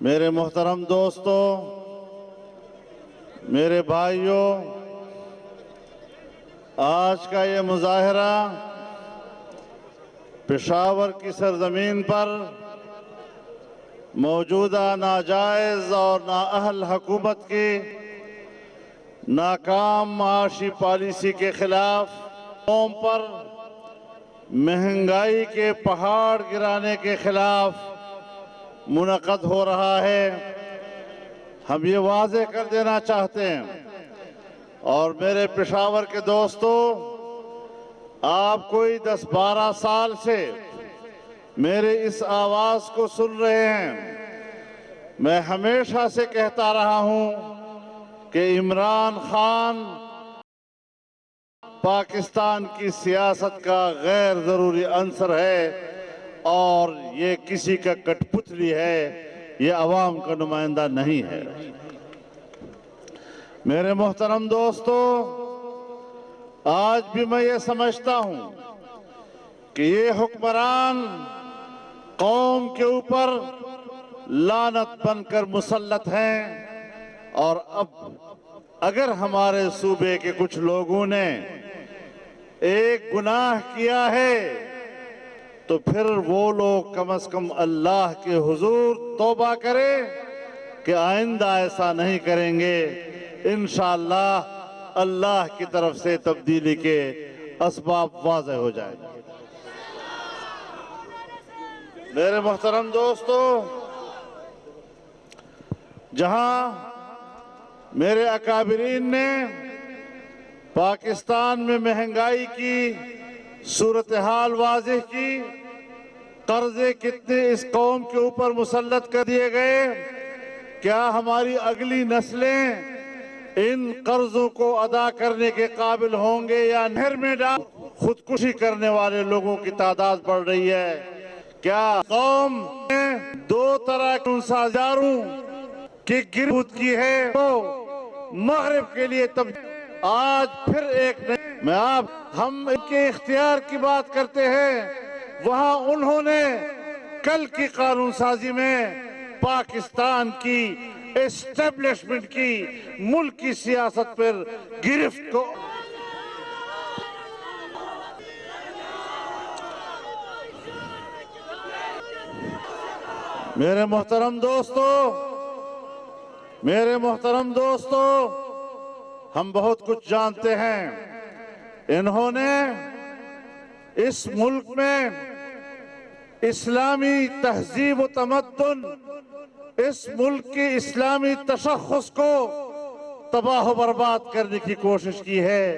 میرے محترم دوستو، میرے بھائیوں، آج کا یہ مظاہرہ پشاور کی سرزمین پر موجودہ ناجائز اور نااہل حکومت کی ناکام معاشی پالیسی کے خلاف، قوم پر مہنگائی کے پہاڑ گرانے کے خلاف منعقد ہو رہا ہے۔ ہم یہ واضح کر دینا چاہتے ہیں، اور میرے پشاور کے دوستو، آپ کوئی 10-12 سال سے میرے اس آواز کو سن رہے ہیں۔ میں ہمیشہ سے کہتا رہا ہوں کہ عمران خان پاکستان کی سیاست کا غیر ضروری عنصر ہے، اور یہ کسی کا کٹ پتلی ہے، یہ عوام کا نمائندہ نہیں ہے۔ میرے محترم دوستو، آج بھی میں یہ سمجھتا ہوں کہ یہ حکمران قوم کے اوپر لعنت بن کر مسلط ہیں، اور اب اگر ہمارے صوبے کے کچھ لوگوں نے ایک گناہ کیا ہے تو پھر وہ لوگ کم از کم اللہ کے حضور توبہ کریں کہ آئندہ ایسا نہیں کریں گے۔ انشاءاللہ اللہ کی طرف سے تبدیلی کے اسباب واضح ہو جائیں گے۔ میرے محترم دوستو، جہاں میرے اکابرین نے پاکستان میں مہنگائی کی صورتحال واضح کی، قرضے کتنے اس قوم کے اوپر مسلط کر دیے گئے، کیا ہماری اگلی نسلیں ان قرضوں کو ادا کرنے کے قابل ہوں گے یا نہر میں ڈال خودکشی کرنے والے لوگوں کی تعداد بڑھ رہی ہے؟ کیا قوم نے 2 طرح کے 49,000 کی گرفت کی ہے تو مغرب کے لیے آج پھر ایک نہیں، ہم ان کے اختیار کی بات کرتے ہیں، وہاں انہوں نے کل کی قانون سازی میں پاکستان کی اسٹیبلشمنٹ کی ملک کی سیاست پر گرفت کو میرے محترم دوستو، ہم بہت کچھ جانتے ہیں۔ انہوں نے اس ملک میں اسلامی تہذیب و تمدن، اس ملک کی اسلامی تشخص کو تباہ و برباد کرنے کی کوشش کی ہے۔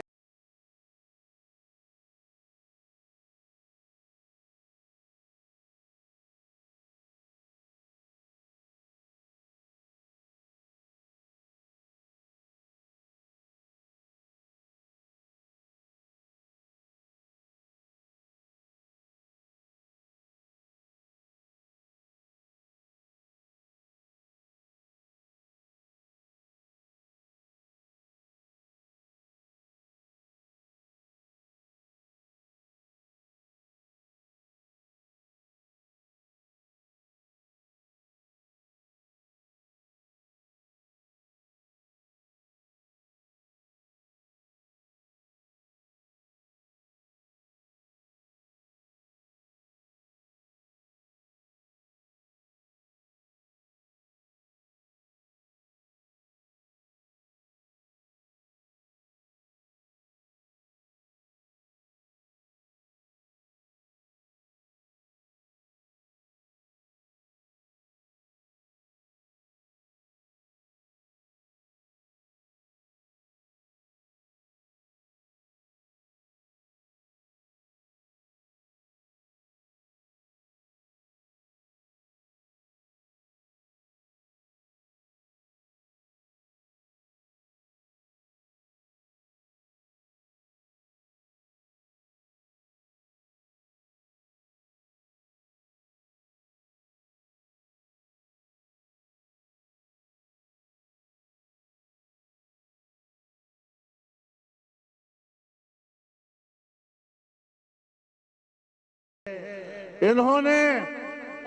انہوں نے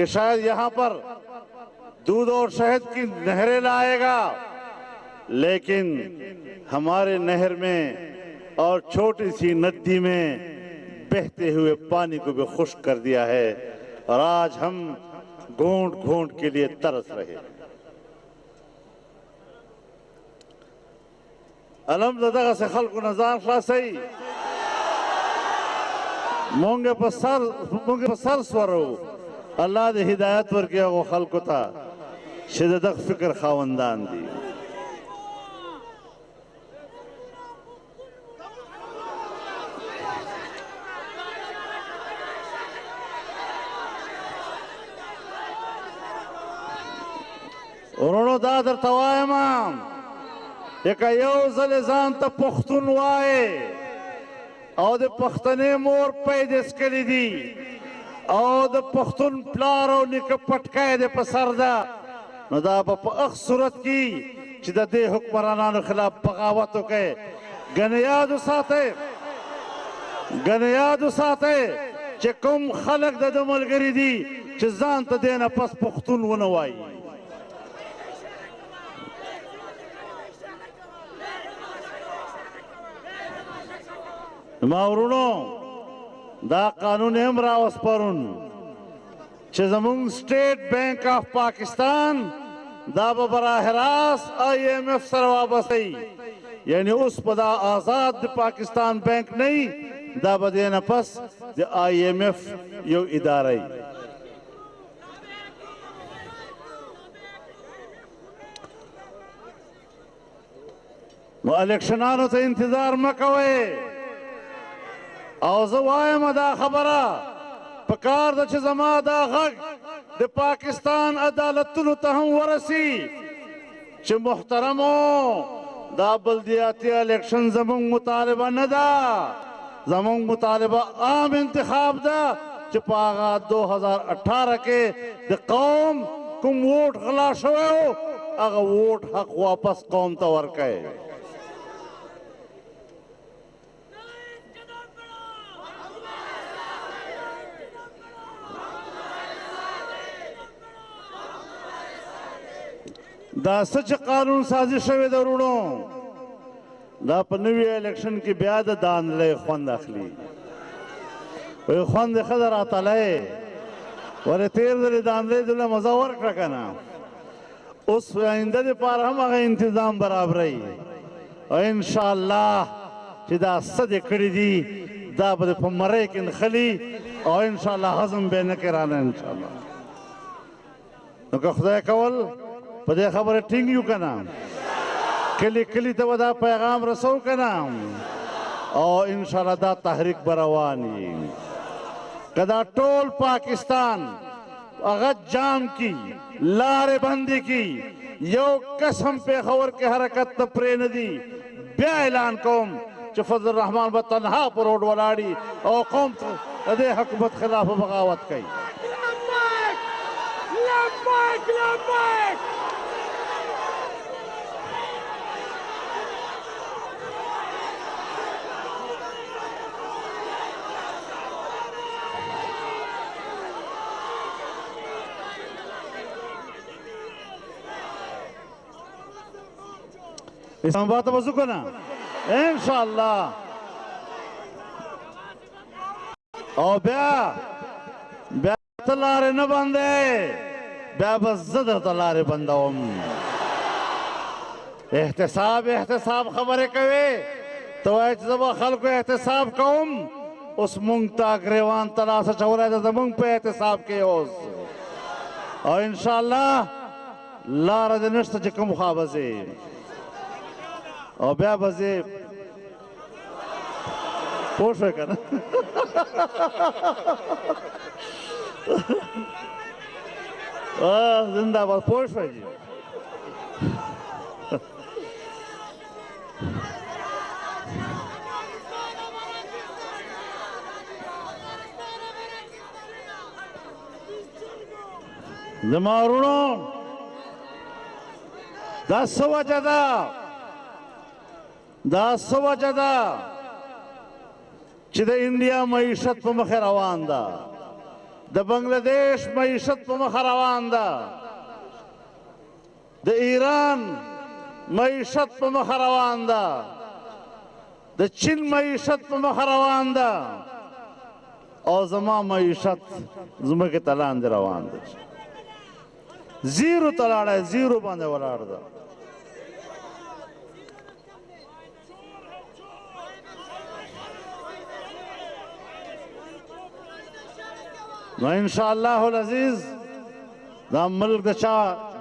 کہ شاید یہاں پر دودھ اور شہد کی نہریں لائے گا، لیکن ہمارے نہر میں اور چھوٹی سی ندی میں بہتے ہوئے پانی کو بھی خشک کر دیا ہے، اور آج ہم گھونٹ گھونٹ کے لیے ترس رہے ہیں۔ الحمدللہ سے خلق و نظام خلاصی مونگے پر سر سورو اللہ دے ہدایت ورکیا وہ خلق تا شددق فکر خواندان دی۔ ورونو دادر توائمام ایک یوزل زان تا پختون وائے او دے پختنے مور پیدس کلی دی او دے پختون پلارو نک پٹکائے دے پسر دا نو دا پا اخ صورت کی چی دا دے حکمرانانو خلاف بغاوتو کے گنیادو ساتے چی کم خلق دا دو ملگری دی چی زان تا دینا پس پختون ونوائی۔ ماورونو دا قانون امراوس پرون چه زمون سٹیٹ بینک آف پاکستان دا براہ راست IMF سر وابستی، یعنی اس پدا آزاد پاکستان بینک نہیں، دا بدینا پس دا IMF یو ادارہ۔ الیکشنانو تا انتظار مکوئے او زوایم دا خبرہ پکار دا چھ زما دا غگ دا پاکستان عدالتنو تہم ورسی چھ محترمو دا بلدیاتی الیکشن زمان مطالبہ ندا، زمان مطالبہ عام انتخاب دا چھ پاغا 2018 کے دا قوم کم ووٹ غلا شوئے ہو اگا ووٹ حق واپس قوم تورکے۔ دا سچ قانون سازی شوی درونو دا پا نوی الیکشن کی بیاد دان لے خوند اخلی وی خوند خدر آتا لے ولی تیر دلی دان لے دلے مزاور کرکنا اس آئندہ دی پار ہم اگر انتظام برابر رہی و انشاءاللہ چی دا صد کڑی دی دا با دی پا مریکن خلی و انشاءاللہ حضم بے نکرانا انشاءاللہ نو کہ خدای کول پدے خبر ٹھنگیو کنا کلی کلی تو دا پیغام رسو کنا اور انشاءاللہ دا تحریک بروانی کدا ٹول پاکستان اغد جام کی لار بندی کی یو قسم پہ خور کے حرکت تپرے ندی بیا اعلان قوم چو فضل الرحمن بطنہا پر روڈ والاڑی اور قوم دے حکومت خلاف بغاوت کئی۔ اس ہم بات بزو کنا انشاءاللہ او بیا تلارے نہ بندے بیا بس زدر تلارے بندوم احتساب خبرے کوئے تو ایچ زبا خلق احتساب کوم اس منگتا گریوان تلاسا چورا ہے تو منگ پہ احتساب کے اوز اور انشاءاللہ لارا دنشت چکم خوابزے اور بیا بزے پوش ہوئے کنا زندہ بات پوش ہوئے جی زمارونو دا سو وجہ دا چی دا انڈیا معیشت پا مخیر روان دا د بنگلاديش معیشت په مخ روان ده، د ایران معیشت په مخ روان ده، د چین معیشت په مخ روان ده، او زما معیشت زمکې ته لاندې روان ده. زیرو ته لاړی، زیرو باندې ولاړ ده. نو انشاءالله العزیز دا ملک د چا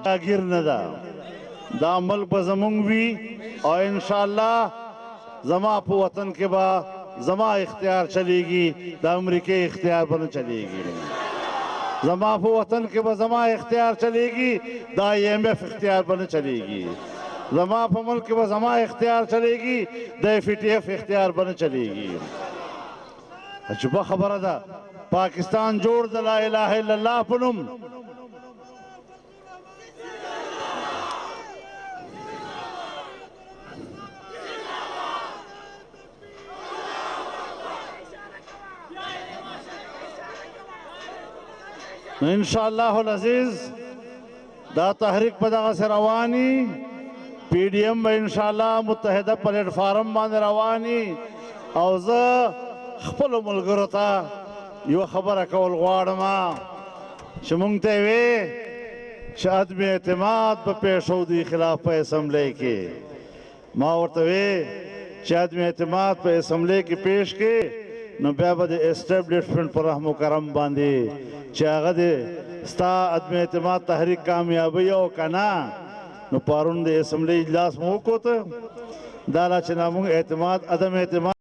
جاگیر نه ده، دا ملک به زمونږ وي، او انشاءالله زما په وطن کې به زما اختیار چلیږي، د امریکې اختیار به نه چلیږي. زما په وطن کې به زما اختیار چلیږي، د IMF اختیار به نه چلیږي. زما په ملک کې به زما اختیار چلیږي، د FATF اختیار به نه چلیږي. عجیبه خبره ده، پاکستان جوړ د لا اله الا الله په نوم. نو انشاءالله العزیز دا تحریک په دغسې رواني، PDM به انشاءالله متحده پلیټ فارم باندې رواني. او زه خپلو ملګرو ته یو خبره کول غواړم چې مونږ ته یې وې چې عدم اعتماد به پیښودي خلاف په اسمبلی کې. ما ورته وې چې عدم اعتماد په اسمبلی کې پیش کې نو بیا به د اسټیبلیشمنټ په رحم و کرم باندې چې هغه د ستا عدم اعتماد تحریک کامیابی او که نه، نو پرون د اسمبلی اجلاس مو وکړو ته دا لا چې نه مونږ اعتماد عدم اعتماد